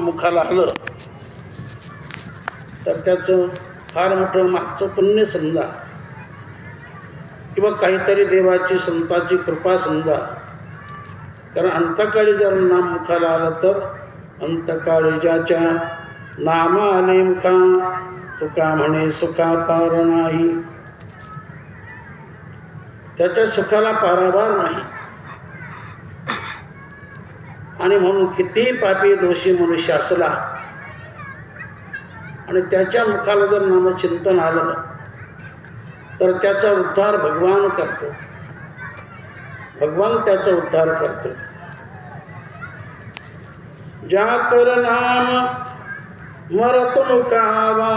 मुखाला आलं तर त्याचं फार मोठं मागचं पुण्य समजा, किंवा काहीतरी देवाची संताची कृपा समजा. कारण अंतकाळी जर नाम मुखाला आलं तर अंतकाळी ज्याच्या नाम आले मुखा तुका म्हणे सुखा पार नाही. त्याच्या सुखाला पारावार नाही. आणि म्हणून कितीही पापी दोषी मनुष्य असला आणि त्याच्या मुखाला जर नामचिंतन आलं तर त्याचा उद्धार भगवान करतो. भगवान त्याचा उद्धार करतो. ज्या कर नाम मरत मुखावा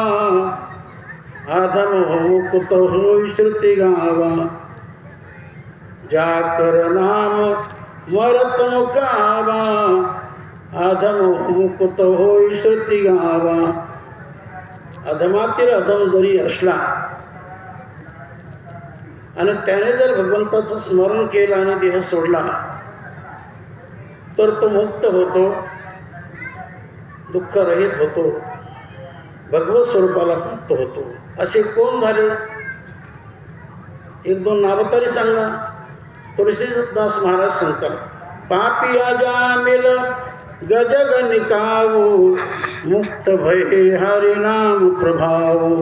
आधम हो कुत हो श्रुती गावा. ज्या कर नाम मरत मुखावा आधम हो कुत हो श्रुती गावा. अधमातील अधम जरी असला आणि त्याने जर भगवंताचं स्मरण केलं आणि देह सोडला तर तो मुक्त होतो, दुःख रहित होतो, भगवत स्वरूपाला प्राप्त होतो. असे कोण झाले? एक दोन नावं तरी सांगा. तुळशीदास महाराज सांगतात, पापिया जामिल गजग निकावो मुक्त भये हरि नाम प्रभावो.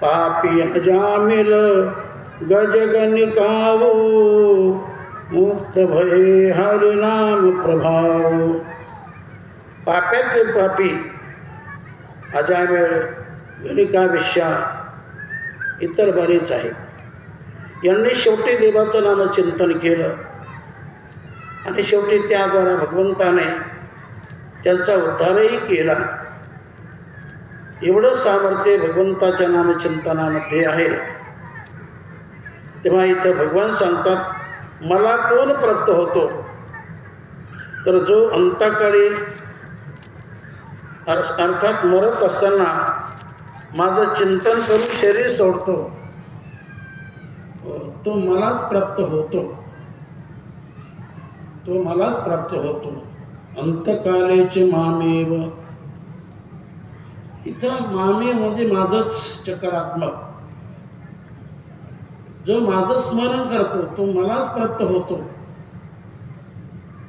पापिया जामिल गजग निकावो मुक्त भये हरि नाम प्रभावो. पाप्यातले पापी अजामिळ गणिकाविष्या इतर बरेच आहे. यांनी शेवटी देवाचं नामचिंतन केलं आणि शेवटी त्याद्वारा भगवंताने त्यांचा उद्धारही केला. एवढं सामर्थ्य भगवंताच्या नामचिंतनामध्ये आहे. तेव्हा इथं भगवान सांगतात, मला कोण प्राप्त होतो? तर जो अंतकाळी अर्थात मरत असताना माझं चिंतन करून शरीर सोडतो तो मलाच प्राप्त होतो. तो मलाच प्राप्त होतो. अंतकालेचे मामेव. इथं मामे म्हणजे माझंच चक्रात्मक. जो माझं स्मरण करतो तो मलाच प्राप्त होतो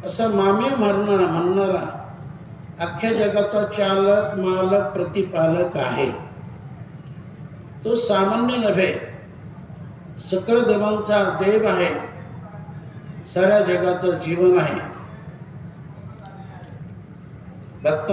असा मामे म्हणणारा अख्ख्या जगाचा चालक मालक प्रतिपालक आहे. तो सामान्य नव्हे, सकळ देवांचा देव आहे, साऱ्या जगाचं जीवन आहे. भक्त